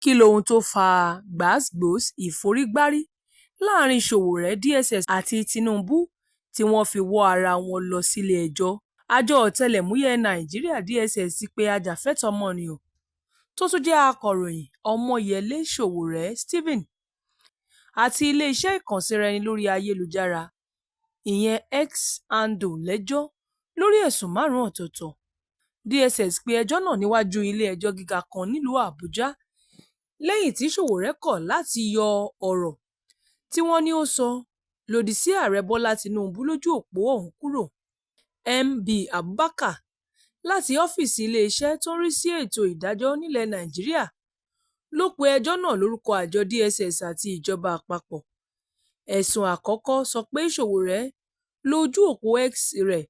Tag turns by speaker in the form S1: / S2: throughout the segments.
S1: Kí lohun tó fa gbàásgbòós ìforígbárí láàrin Sowore, DSS àti Tinubu tí wọ́n fi wọ́ ara wọn lọ sílé-ẹjọ́? Àjọ Ọ̀tẹlẹ̀múyẹ́ Nàìjíríà DSS ti pe ajàfẹ́tọ̀ọ́ ọmọnìyàn tó tún jẹ́ akọ̀ròyìn Ọmọyẹlé Sowore Stephen àti ilé-iṣẹ́ ìkànsíraẹni lórí ayélujára ìyẹn X handle lẹ́jọ́ lórí ẹ̀sùn 5 ọ̀tọ̀ọ̀tọ̀. DSS pe ẹjọ́ náà níwájú ilé-ẹjọ́ gíga kan nílùú Àbújá lẹ́yìn tí Sowore kọ̀ láti yọ ọ̀rọ̀ tí wọ́n ní ó sọ lòdì sí Ààrẹ Bọ́lá Tinubu lójú òpó ọ̀hún kúrò. MB Abubakar láti ọ́fíìsì ilé-iṣẹ́ tó ń rí sí ètò ìdájọ́ nílẹ̀ Nàìjíríà ló pe ẹjọ́ náà lórúkọ àjọ DSS àti ìjọba àpapọ̀. Ẹ̀sùn àkọ́kọ́ sọ pé Sowore lo ojú òpó X rẹ̀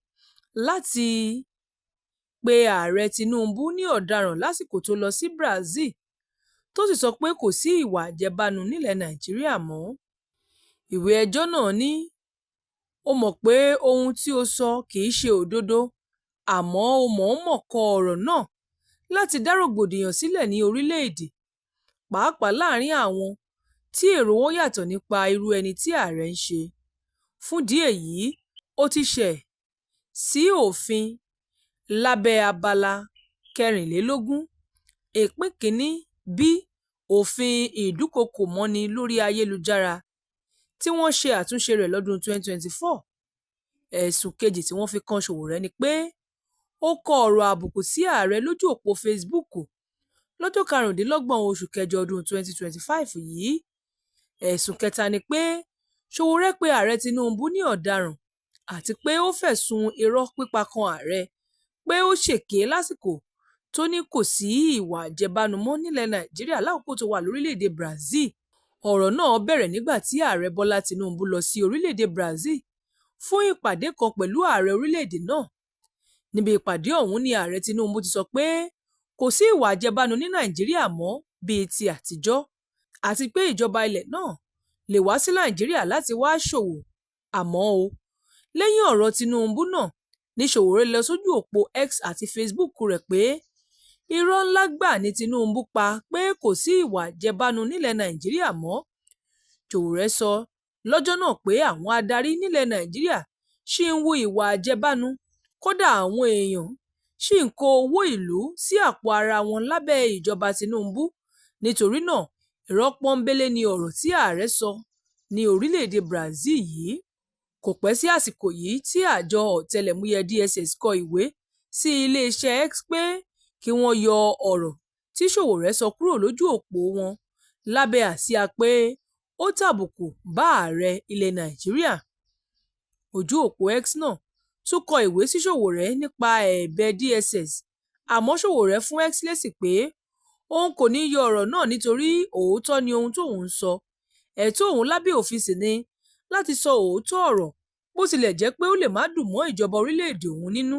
S1: láti pe Ààrẹ Tinubu ní ọ̀daràn lásìkò tó lọ sí Brazil tó sì sọ pé kò sí ìwà àjẹbánu nílẹ̀ Nàìjíríà mọ́. Ìwé ẹjọ́ náà ní ó mọ̀ pé ohun tí ó sọ kìí ṣe òdodo àmọ́ ó mọ̀ọ́mọ̀ kọ ọ̀rọ̀ náà láti dá rògbòdìyàn sílẹ̀ ní orílẹ̀-èdè, pàápàá láàrin àwọn tí èrò wọn yàtọ̀ nípa irú ẹni tí ààrẹ ń ṣe. Fúndìí èyí, ó ti ṣẹ̀ sí òfin lábẹ́ abala 24, ìpín 1 b òfin ìdúkokòmọ́ni lórí ayélujára tí wọ́n ṣe àtúnṣe rẹ̀ lọ́dún 2024. Ẹ̀sùn kejì tí wọ́n fi kan Sowore ni pé ó kọ ọ̀rọ̀ àbùkù sí ààrẹ lójú òpó Facebook lọ́jọ́ 25 oṣù kẹjọ ọdún 2025 yìí. Ẹ̀sùn kẹta ni pé Sowore pe Ààrẹ Tinubu ní ọ̀daràn àti pé ó fẹ̀sùn irọ́ pípa kan ààrẹ pé ó ṣèké lásìkò tó ní kò sí ìwà àjẹbánu mọ́ nílẹ̀ Nàìjíríà lákòókò tó wà lórílẹ̀-èdè Brazil. Ọ̀rọ̀ náà bẹ̀rẹ̀ nígbà tí Ààrẹ Bọ́lá Tinubu lọ sí orílẹ̀-èdè Brazil fún ìpàdé kan pẹ̀lú ààrẹ orílẹ̀-èdè náà. Níbi ìpàdé ọ̀hún ni Ààrẹ Tinubu ti sọ pé kò sí ìwà àjẹbánu ní Nàìjíríà mọ́ bíi ti àtijọ́ àti pé ìjọba ilẹ̀ náà lè wá sí Nàìjíríà láti wá ṣòwò. Àmọ́ lẹ́yìn ọ̀rọ̀ Tinubu náà ni Sowore lọ sójú òpó X àti Facebook rẹ̀ pé irọ́ ńlá gbà ní Tinubu pa pé kò sí ìwà àjẹbánu nílẹ̀ Nàìjíríà mọ́. Sowore sọ lọ́jọ́ náà pé àwọn adarí nílẹ̀ Nàìjíríà ṣì ń hu ìwà àjẹbánu, kódà àwọn èèyàn ṣì ń kó owó ìlú sí àpò ara wọn lábẹ́ ìjọba Tinubu. Nítorí náà, irọ́ pọ́nbélé ni ọ̀rọ̀ tí ààrẹ sọ ní orílẹ̀-èdè Brazil yìí. Kò pẹ́ sí àsìkò yìí tí àjọ Ọ̀tẹlẹ̀múyẹ́ DSS kọ ìwé sí ilé-iṣẹ́ X pé kí wọ́n yọ ọ̀rọ̀ tí Sowore sọ kúrò lójú òpó wọn lábẹ́ àsíá pé ó tàbùkù bá ààrẹ ilẹ̀ Nàìjíríà. Ojú òpó X náà tún kọ ìwé sí Sowore nípa ẹ̀bẹ̀ DSS, àmọ́ Sowore fún X lésì pé òun kò ní yọ ọ̀rọ̀ náà nítorí òótọ́ ni ohun tóun ń sọ. Ẹ̀tọ́ òun lábẹ́ òfin sì ni láti sọ òótọ́ ọ̀rọ̀ bó tilẹ̀ jẹ́ pé ó lè má dùn mọ́ ìjọba orílẹ̀-èdè òun nínú.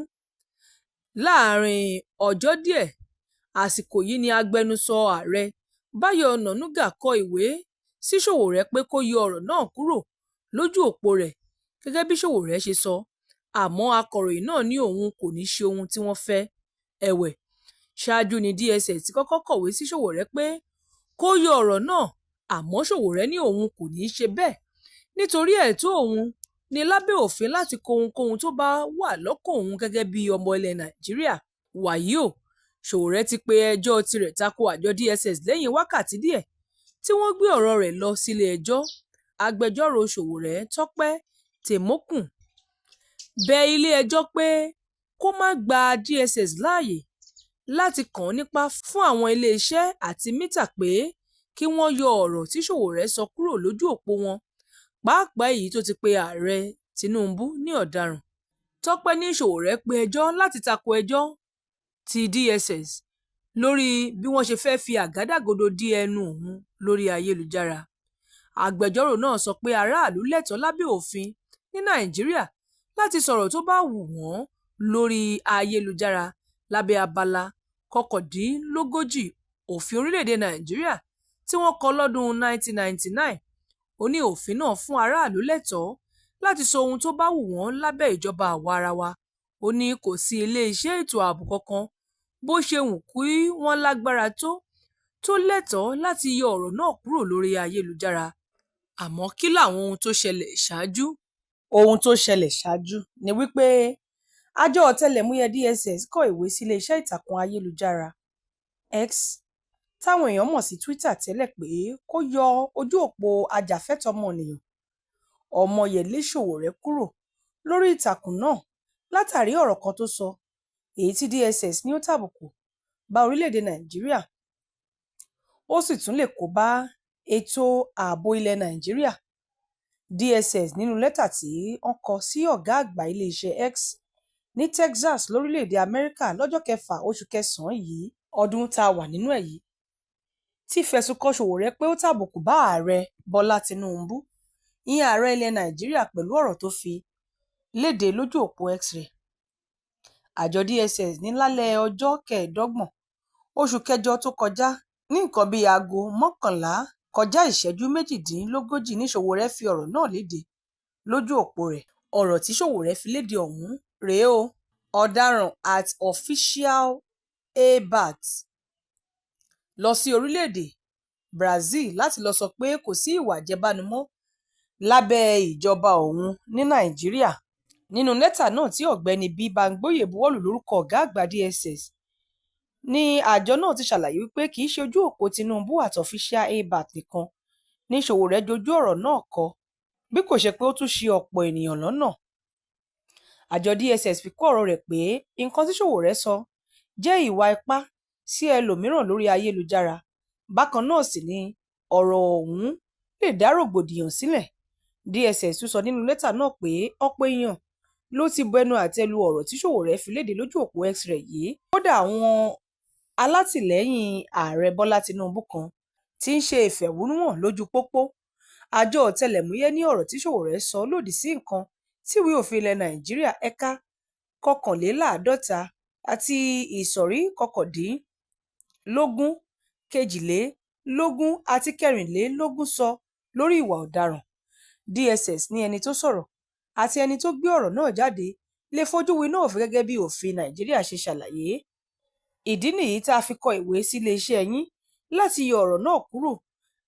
S1: Láàárín ọjọ́ díẹ̀ àsìkò yìí ni agbẹnusọ ààrẹ Báyọ̀ Ọ̀nànúgà kọ ìwé sí Sowore pé kó yọ ọ̀rọ̀ náà kúrò lójú òpó rẹ̀ gẹ́gẹ́ bí Sowore ṣe sọ, àmọ́ akọ̀ròyìn náà ní òun kò ní ṣe ohun tí wọ́n fẹ́. Ẹ̀wẹ̀, ṣáájú ni DSS ti kọ́kọ́ kọ̀wé sí Sowore pé kó yọ ọ̀rọ̀ náà, àmọ́ Sowore ní òun kò ní ṣe bẹ́ẹ̀ nítorí ẹ̀tọ́ òun ní lábẹ́ òfin láti kọ ohunkóhun tó bá wà lọ́kàn òun gẹ́gẹ́ bí ọmọ ilẹ̀ Nàìjíríà. Wàyí o, Sowore ti pe ẹjọ́ tirẹ̀ tako àjọ DSS lẹ́yìn wákàtí díẹ̀ tí wọ́n gbé ọ̀rọ̀ rẹ̀ lọ sílé ẹjọ́. Agbẹjọ́rò Sowore Tọ́pẹ́ Tèmókùn bẹ ilé-ẹjọ́ pé kó má gba DSS láàyè láti kàn nípa fún àwọn ilé-iṣẹ́ àti mítà pé kí wọ́n yọ ọ̀rọ̀ tí Sowore sọ kúrò lójú òpó wọn, pàápàá èyí tó ti pe ààrẹ Tinubu ní ọ̀daràn. Tọ́pẹ́ ní Sowore pe ẹjọ́ láti tako ẹjọ́ ti DSS lórí bí wọ́n ṣe fẹ́ fi àgádágodo dí ẹnu òun lórí ayélujára. Agbẹjọ́rò náà sọ pé aráàlú lẹ́tọ̀ọ́ lábẹ́ òfin ní Nàìjíríà láti sọ̀rọ̀ tó bá wù wọ́n lórí ayélujára lábẹ́ abala 39 òfin orílẹ̀-èdè Nàìjíríà tí wọ́n kọ lọ́dún 1999. Ó ní òfin náà fún aráàlú lẹ́tọ̀ọ́ láti sọ ohun tó bá wù wọ́n lábẹ́ ìjọba àwa-arawa. Ó ní kò sí ilé-iṣẹ́ ètò ààbò kankan bó ṣe wù kí wọ́n lágbára tó tó lẹ́tọ̀ọ́ láti yọ ọ̀rọ̀ náà kúrò lórí ayélujára. Àmọ́ kí làwọn ohun tó ṣẹlẹ̀ ṣáájú? Ohun tó ṣẹlẹ̀ ṣáájú ni wípé àjọ ọ̀tẹlẹ̀múyẹ́ DSS kọ ìwé sí iléeṣẹ́ ìtàkùn ayélujára X, táwọn èèyàn mọ̀ sí Twitter tẹ́lẹ̀, pé kó yọ ojú òpó ajàfẹ́tọ̀ọ́ ọmọnìyàn Ọmọyẹlé Sowore kúrò lórí ìtàkùn náà látàrí ọ̀rọ̀ kan tó sọ, èyí tí DSS ní ó tàbùkù bá orílẹ̀-èdè Nàìjíríà, ó sì tún lè kó bá ètò ààbò ilẹ̀ Nàìjíríà. DSS nínú lẹ́tà tí wọ́n kọ sí ọ̀gá àgbà iléeṣẹ́ X ní Texas lórílẹ̀-èdè Amẹ́ríkà lọ́jọ́ 6 oṣù kẹsàn-án yìí, ọdún tá a wà nínú ẹ̀ yìí, ti fẹ̀sùn kan Sowore pé ó tàbùkù bá ààrẹ Bọ́lá Tinubu, ìyẹn ààrẹ ilẹ̀ Nàìjíríà, pẹ̀lú ọ̀rọ̀ tó fi léde lójú òpó X rẹ̀. Àjọ DSS ní lálẹ́ ọjọ́ 25 oṣù kẹjọ tó kọjá, ní nǹkan bíi aago 11:18 ní Sowore fi ọ̀rọ̀ náà léde lójú òpó rẹ̀. Ọ̀rọ̀ tí Sowore fi léde ọ̀hún rèé o: ọ̀daràn @officialabat lọ sí orílẹ̀-èdè Brazil láti lọ sọ pé kò sí ìwà àjẹbánu mọ́ lábẹ́ ìjọba òun ní Nàìjíríà. Nínú lẹ́tà náà tí ọ̀gbẹ́ni B. Bámgbóyè buwọ́lù lórúkọ ọ̀gá àgbà DSS, ní àjọ náà ti ṣàlàyé wípé kì í ṣe ojú òpó Tinubu @officialabat nìkan ní Sowore dojú ọ̀rọ̀ náà kọ, bí kò ṣe pé ó tún ṣì ọ̀pọ̀ ènìyàn lọ́nà. Àjọ DSS fi kún ọ̀rọ̀ rẹ̀ pé nǹkan tí Sowore sọ jẹ́ ìwà ipá sí ẹlòmíràn lórí ayélujára. Bákan náà sì ni ọ̀rọ̀ ọ̀hún lè dá rògbòdìyàn sílẹ̀. DSS tún sọ nínú lẹ́tà náà pé ọ̀pọ̀ èèyàn ló ti bu ẹnu àtẹ́ lu ọ̀rọ̀ tí Sowore fi léde lójú òpó X rẹ̀ yìí. Kódà àwọn alátìlẹ́yìn ààrẹ Bọ́lá Tinubu kan tí ń ṣe ìfẹ̀hónúhàn lójú pópó. Àjọ ọ̀tẹlẹ̀múyẹ́ ní ọ̀rọ̀ tí Sowore sọ lòdì sí nǹkan tí ìwé òfin ilẹ̀ Nàìjíríà ẹ̀ka 51 àti ìsọ̀rí 19, 22 àti 24 sọ lórí ìwà ọ̀daràn. DSS ní ẹni tó sọ̀rọ̀ àti ẹni tó gbé ọ̀rọ̀ náà jáde lè fojú winá òfin gẹ́gẹ́ bí òfin Nàìjíríà ṣe ṣàlàyé. Ìdí nìyí tá a fi kọ ìwé sí iléeṣẹ́ yín láti yọ ọ̀rọ̀ náà kúrò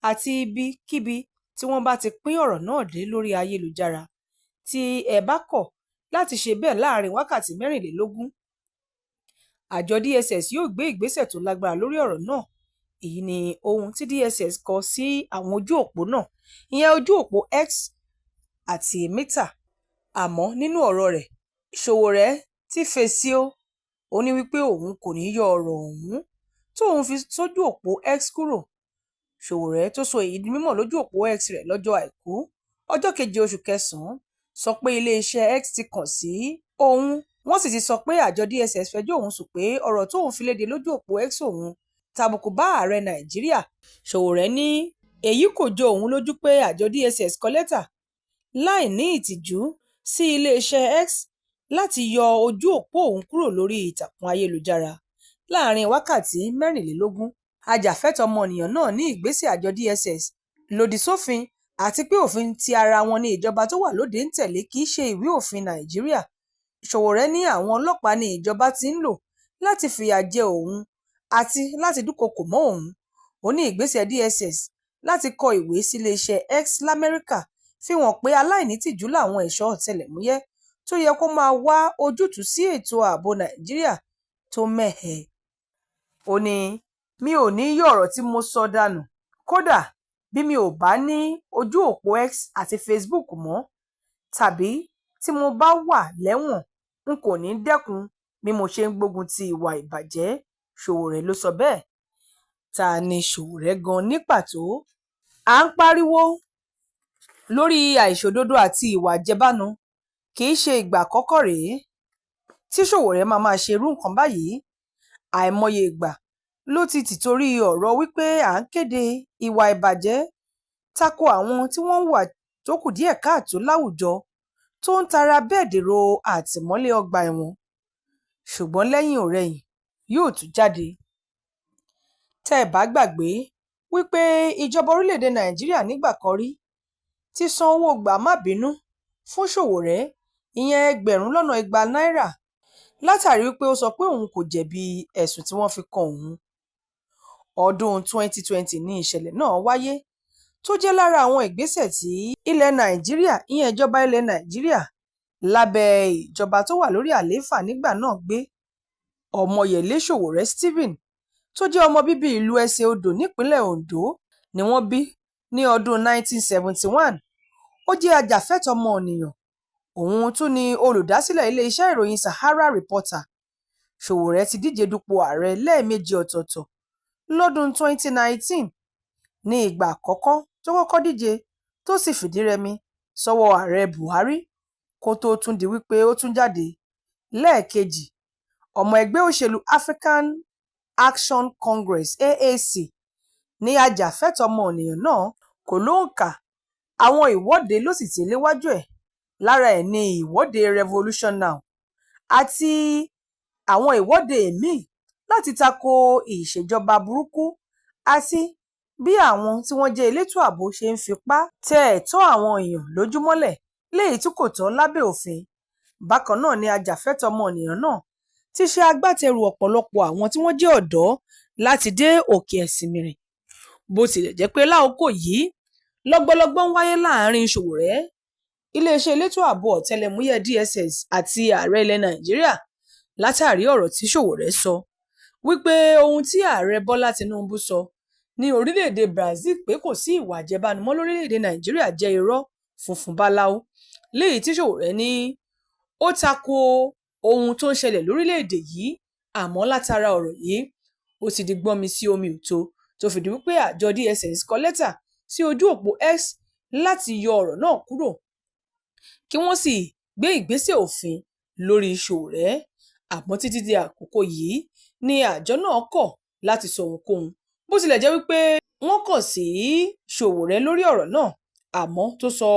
S1: àti ibikíbi tí wọ́n bá ti pín ọ̀rọ̀ náà dé lórí ayélujára. Tí ẹ bá kọ̀ láti ṣe bẹ́ẹ̀ láàrin wákàtí 24, àjọ DSS yóò gbé ìgbésẹ̀ tó lágbára lórí ọ̀rọ̀ náà. Èyí ni ohun tí DSS kọ sí àwọn ojú òpó náà, ìyẹn ojú òpó X àti Meta. Àmọ́ nínú ọ̀rọ̀ rẹ̀, Sowore ti fèsì ó ní wípé òun kò ní yọ ọ̀rọ̀ ọ̀hún tóun fi sójú òpó X kúrò. Sowore tó sọ èyí di mímọ̀ lójú òpó X rẹ̀ lọ́jọ́ Àìkú ọjọ́ 7 oṣù kẹsàn-án sọ pé iléeṣẹ́ X ti kàn sí òun, wọ́n sì ti sọ pé àjọ DSS fẹjọ́ òun sùn pé ọ̀rọ̀ tóun fi léde lójú òpó X òun tàbùkù bá ààrẹ Nàìjíríà. Sowore ní èyí kò jọ òun lójú pé àjọ DSS kọ lẹ́tà láì ní ìtìjú sí iléeṣẹ́ X láti yọ ojú òpó òun kúrò lórí ìtàkùn ayélujára láàrin wákàtí 24. Ajàfẹ́tọ̀ọ́ ọmọnìyàn náà ní ìgbésẹ̀ àjọ DSS lòdì sófin àti pé òfin ti ara wọn ní ìjọba tó wà lóde ń tẹ̀lé, kì í ṣe ìwé òfin Nàìjíríà. Sowore ní àwọn ọlọ́pàá ní ìjọba ti ń lò láti fìyà jẹ òun àti láti dúnkokò mọ́ òun. Ó ní ìgbésẹ̀ DSS láti kọ ìwé sí iléeṣẹ́ X l'Amẹ́ríkà fi hàn pé aláìnítìjú làwọn ẹ̀ṣọ́ ọ̀tẹlẹ̀múyẹ́ tó yẹ kó máa wá ojútùú sí ètò ààbò Nàìjíríà tó mẹ́hẹ. Ó ní mi ò ní yọ ọ̀rọ̀ tí mo sọ dànù, kódà bí mi ò bá ní ojú òpó X àti Facebook mọ́, tàbí tí mo bá wà lẹ́wọ̀n, n kò ní dẹ́kun bí mo ṣe ń gbógun ti ìwà ìbàjẹ́. Sowore ló sọ bẹ́ẹ̀. Ta ni Sowore gan ní pàtó? À ń pariwo lórí àìṣòdodo àti ìwà àjẹbánu. Kì í ṣe ìgbà àkọ́kọ́ rèé tí Sowore máa ṣe irú nǹkan báyìí. Àìmọye ìgbà ló ti tìtorí ọ̀rọ̀ wípé à ń kéde ìwà ìbàjẹ́ tako àwọn tí wọ́n ń hùwà tó kù díẹ̀ káàtó láwùjọ tó ń tara bẹ́ẹ̀ dèrò àtìmọ́lé ọgbà ẹ̀wọ̀n. Ṣùgbọ́n lẹ́yìn ọ̀rẹyìn yóò tún jáde. Tẹ́ ẹ bá gbàgbé wípé ìjọba orílẹ̀-èdè Nàìjíríà nígbà kan rí ti san owó gbà-má-bínú fún Sowore, ìyẹn $200 látàrí wípé ó sọ pé òun kò jẹ̀bi ẹ̀sùn tí wọ́n fi kan òun. Ọdún 2020 ní ìṣẹ̀lẹ̀ náà wáyé, tó jẹ́ lára àwọn ìgbésẹ̀ tí ilẹ̀ Nàìjíríà ìjọba ilẹ̀ Nàìjíríà lábẹ́ ìjọba tó wà lórí àlééfà nígbà náà gbé. Ọmọyẹlé Sowore Stephen, tó jẹ́ ọmọ bíbí ìlú Ẹsẹ̀ Odò nípínlẹ̀ Ondo ni wọ́n bí ní ọdún 1971. Ó jẹ́ ajàfẹ́tọ̀ọ́ ọmọnìyàn. Òun tún ni olùdásílẹ̀ ilé-iṣẹ́ ìròyìn Sahara Reporter. Sowore ti díje dupò ààrẹ lẹ́ẹ̀mejì ọ̀tọ̀ọ̀tọ̀. Lọ́dún 2019 ní ìgbà àkọ́kọ́ tó kọ́kọ́ díje tó sì fìdírẹmi sọ́wọ́ ààrẹ Buhari kó tó tún di wípé ó tún jáde lẹ́ẹ̀kejì. Ọmọ ẹgbẹ́ òṣèlú African Action Congress AAC ní ajàfẹ́tọ̀ọ́ ọmọnìyàn náà kò lóǹkà. Àwọn ìwọ́de ló sì ti léwájú ẹ̀. Lára ẹ̀ ni ìwọ́de Revolution Now àti àwọn ìwọ́de míì láti tako ìṣèjọba burúkú àti bí àwọn tí wọ́n jẹ́ elétò ààbò ṣe ń fipá tẹ ẹ̀tọ́ àwọn èèyàn lójúmọ́lẹ̀ léyìí tí kò tọ́ lábẹ́ òfin. Bákan náà ni ajàfẹ́tọ̀ọ́ ọmọnìyàn náà ti ṣe agbátẹrù ọ̀pọ̀lọpọ̀ àwọn tí wọ́n jẹ́ ọ̀dọ́ láti dé òkè ẹ̀sìn mìíràn. Bó tilẹ̀ jẹ́ pé láòkò yìí lọ́gbọ́lọ́gbọ́ ń wáyé láàrin Sowore, iléeṣẹ́ elétò ààbò ọ̀tẹlẹ̀múyẹ́ DSS àti ààrẹ ilẹ̀ Nàìjíríà látàrí ọ̀rọ̀ tí Sowore sọ wípé ohun tí ààrẹ Bọ́lá Tinubu sọ ní orílẹ̀-èdè Brazil pé kò sí ìwà àjẹbánumọ́ lórílẹ̀-èdè Nàìjíríà jẹ́ irọ́ funfun báláú. Léyìí tí Sowore ní ó tako ohun tó ń ṣẹlẹ̀ lórílẹ̀-èdè yìí, àmọ́ látara ọ̀rọ̀ yìí ó ti di gbọ́nmi sí omi òtó tó fìdí wípé àjọ DSS kọ lẹ́tà sí ojú òpó X láti yọ ọ̀rọ̀ náà kúrò kí wọ́n sì gbé ìgbésẹ̀ òfin lórí Sowore. Àmọ́ títí di àkókò yìí ni àjọ náà kọ̀ láti sọ ohunkóhun. Bó tilẹ̀ jẹ́ wípé wọ́n kàn sí Sowore lórí ọ̀rọ̀ náà, àmọ́ tó sọ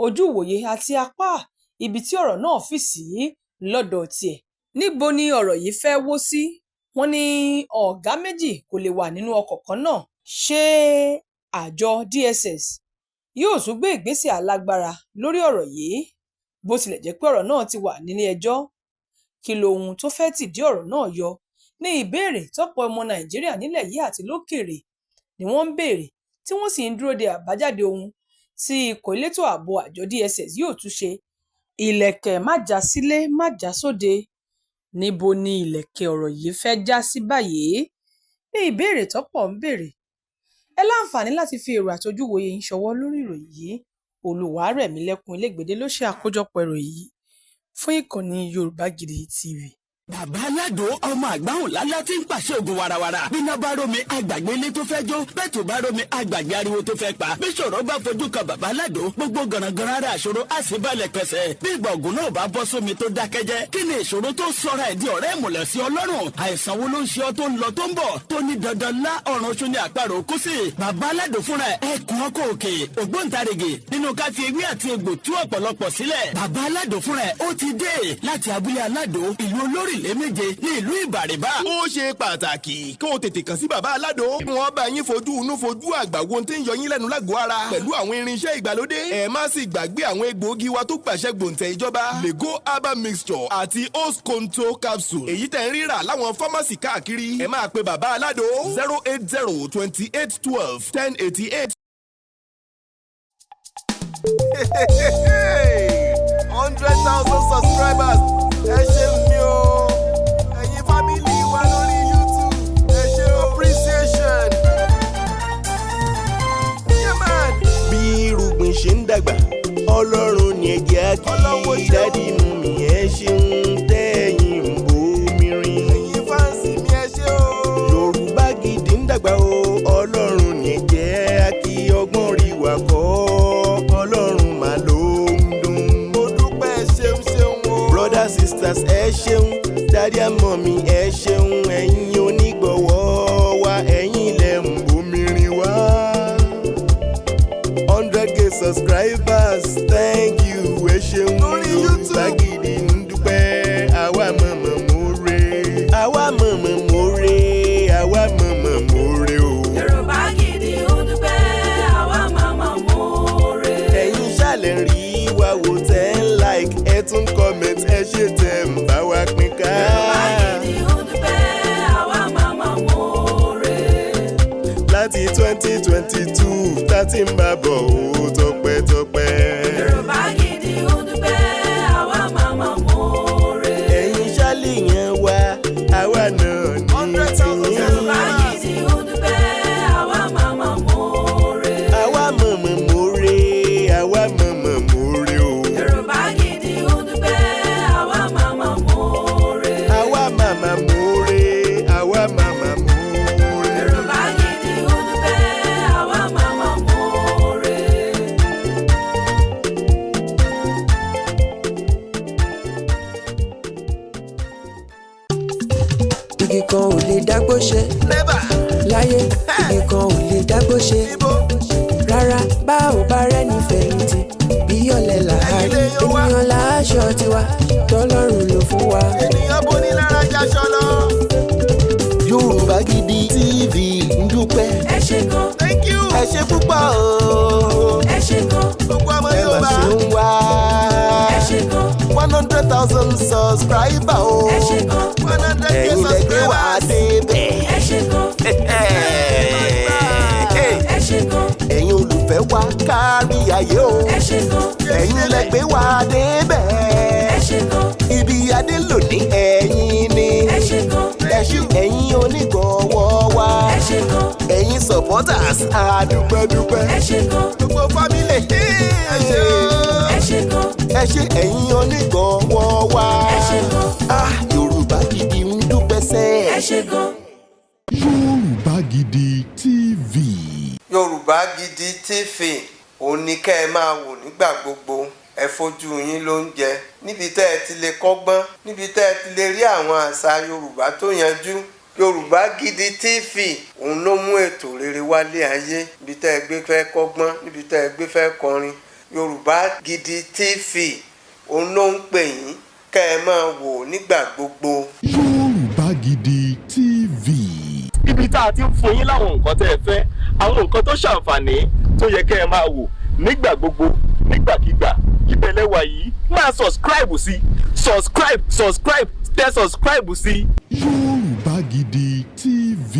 S1: ojú ìwòye àti apá ibi tí ọ̀rọ̀ náà fì sí lọ́dọ̀ tiẹ̀. Níbo ni ọ̀rọ̀ yìí fẹ́ wó sí? Wọ́n ní ọ̀gá méjì kò lè wà nínú ọkọ̀ kan náà. Ṣé àjọ DSS yóò tún gbé ìgbésẹ̀ alágbára lórí ọ̀rọ̀ yìí? Bó tilẹ̀ jẹ́ pé ọ̀rọ̀ náà ti wà nílé ẹjọ́, kí lohun tó fẹ́ tìdí ọ̀rọ̀ náà yọ ní ìbéèrè tọ́pọ̀ ọmọ Nàìjíríà nílẹ̀ yìí àti lókèèrè ni wọ́n ń béèrè, tí wọ́n sì ń dúró de àbájáde ohun tí ikọ̀ elétò ààbò àjọ DSS yóò tún ṣe. Ìlẹ̀kẹ̀ má já sílé má já sóde. Níbo ni ìlẹ̀kẹ̀ ọ̀rọ̀ yìí fẹ́ já sí báyìí? Ní ìbéèrè tọ́pọ̀ ń béèrè. Ẹ láǹfààní láti fi èrò àtojúwòye yín ṣọwọ́ lórí ìròyìn yìí. Olúwarẹ̀mílẹ́kùn Elégbèdé ló ṣe àkójọpọ̀ ìròyìn yìí fún ìkànnì Yorùbá Gidi TV.
S2: Bàbá Aládò ọmọ àgbáhùn lálá tí ń pàṣẹ ògùn warawara. Bíná bá rómi àgbàgbé ilé tó fẹ́ jó. Bẹ́ẹ̀ tó bá rómi àgbàgbé ariwo tó fẹ́ pa. Bí ṣòro bá fojú kan Bàbá Aládò, gbogbo gànàgànà ara àṣòro á sì balẹ̀ pẹ̀sẹ̀. Bí ìgbà ògùn náà bá bọ́ sómi tó dákẹ́jẹ́. Kí ni ìṣòro tó sọra ẹ̀ di ọ̀rẹ́ ìmùlẹ̀ sí Ọlọ́run? Àìsàn wo ló ń ṣe ọ tó ń lọ tó ń bọ̀? Tó ní dandan lá ọ̀run oṣù ní àparò kú sí. Bàbá Aládò fúnra ẹkùn ọkọ̀ òkè ògbóǹtarìgì nínú ká fi ewé àti egbò tú ọ̀pọ̀lọpọ̀ sílẹ̀. Bàbá Aládò fúnra ó ti dé láti abúlé Aládò ìlú Olórílẹ̀ méje ní ìlú Ìbàrìbà.
S3: Ó ṣe pàtàkì kí o tètè kàn sí Bàbá Aládò. Wọ́n bá yín fojú inú fojú àgbà wo tí ń yọ yín lẹ́nu lágọ̀ọ́ ara pẹ̀lú àwọn irinṣẹ́ ìgbàlódé. Ẹ má sì gbàgbé àwọn egbòogi wa tó gbàṣẹ gbòǹtẹ̀ ìjọba. Lego herbal mixture àti Osconto capsule. Èyí tẹ̀ ń rírà láwọn fámásì káàkiri. Ẹ máa pe Bàbá Aládò 08028121088.
S4: 100,000 subscribers. Ẹ ṣé mi o. Ẹ̀yin fámìlì wa lórí YouTube. Ẹ ṣé appreciation. Yeah man. Bí irúgbìn ṣe ń dàgbà, Ọlọ́run ni ẹ jẹ́ á kí. Dádì mummy ẹ ṣeun tẹ́yìn ń bomi rin. Ẹ̀yin fáǹsì mi ẹ ṣé o. Yorùbá Gidi ń dàgbà o. Ọlọ́run ni ẹ jẹ́ á kí. Ọgbọ́n rí wa kọ́. Ọlọ́run mà ló ń dùn. Mo dúpẹ́ ṣeun ṣeun o. Brothers sisters ẹ ṣeun. Daddy and mommy ẹ ṣeun. Ẹ̀yin onígbọ̀wọ́ wa, ẹ̀yin lẹ ń bomi rin wá. 100K subscribers, thank you ẹ ṣeun. Yorùbá Gidi ń dúpẹ́, àwa mọ̀mọ́ more. Àwa mọ̀mọ́ more, àwa mọ̀mọ́ more o.
S5: Yorùbá Gidi ń dúpẹ́, àwa mọ̀mọ́ more.
S4: Ẹ̀yin ṣàlẹ̀ rí wa wò tẹ́ ń like, ẹ tún comment, ẹ ṣe tẹ̀ ń bá wa pín ká.
S5: Yorùbá Gidi ń
S4: 2022 tá ti ń bá bọ̀ ó tọpẹ́tọpẹ́.
S5: Yorùbá Gidi ó dúpẹ́ àwa màmá mórè.
S4: ẹ̀yin ṣálì yẹn wá àwa náà ní tiyín.
S5: Yorùbá Gidi ó dúpẹ́ àwa màmá mórè.
S4: àwa mọ̀mọ̀ mórè àwa mọ̀mọ̀ mórè o.
S5: Yorùbá Gidi ó dúpẹ́ àwa màmá mórè.
S4: àwa màmá mórè àwa màmá mórè.
S5: Yorùbá Gidi ó dúpẹ́ àwa màmá mórè.
S6: igi kan ò lè dágbó ṣe láyé igi kan ò lè dágbó ṣe rárá bá ò bá rẹ́ni fẹ̀yìntì bí ọ̀lẹ làárí ènìyàn láṣọ tiwa tọ́lọ́run ló fún wa.
S4: ènìyàn bó ní lára jaṣọ lọ. Yorùbá Gidi TV ń dúpẹ́.
S5: Ẹ ṣé gan,
S4: Thank you. ẹ ṣé púpọ̀ o.
S5: ẹ ṣé gan,
S4: gbogbo ọmọ Yorùbá ṣe ń wá.
S5: ẹ ṣé gan,
S4: 100,000 subscriber o.
S5: ẹ ṣé gan,
S4: 100K ẹ̀yin lẹ́gbẹ́ wá débẹ̀.
S5: ẹ ṣé gan, ẹ ṣé gan,
S4: ẹ̀yin olùfẹ́ wa kárí ayé o.
S5: ẹ ṣé gan,
S4: ẹ̀yin lẹ́gbẹ́ wá débẹ̀.
S5: ẹ ṣé gan,
S4: ibi adé lónìí ẹ̀yin ni.
S5: ẹ ṣé gan,
S4: ẹ̀yin onígbọ̀wọ́ wa.
S5: ẹ ṣé gan,
S4: ẹ̀yin supporters àdúpẹ́dúpẹ́.
S5: ẹ ṣé gan,
S4: gbogbo family ẹ ṣé o.
S5: ẹ ṣé gan,
S4: ẹ ṣé ẹ̀yin onígbọ̀wọ́ wa.
S5: ẹ ṣé gan,
S4: Yorùbá Gidi ń dúpẹ́ sẹ́.
S5: ẹ ṣé gan.
S3: Yorùbá Gidi TV.
S7: Yorùbá Gidi TV òun ni kẹ́ ẹ máa wò nígbà gbogbo. Ẹ fojú yín ló ń jẹ níbi tẹ́ ẹ ti lè kọ́gbọ́n, níbi tẹ́ ẹ ti lè rí àwọn àṣà Yorùbá tó yanjú. Yorùbá Gidi TV òun ló mú ètò rere wálé ayé, níbi tẹ́ ẹ gbé fẹ́ kọ́gbọ́n, níbi tẹ́ ẹ gbé fẹ́ kọrin. Yorùbá Gidi TV òun ló ń pè yín kẹ́ ẹ máa wò nígbà gbogbo.
S3: Yorùbá Gidi TV.
S8: ibi tá a ti ń fún yín láwọn nǹkan tẹ́ ẹ fẹ́, àwọn nǹkan tó ṣàǹfààní tó yẹ kẹ́ ẹ máa wò nígbà gbogbo nígbàkigbà. ìbẹ̀lẹ̀ wà yìí máa subscribe sí tẹ subscribe sí.
S3: Yorùbá Gidi TV.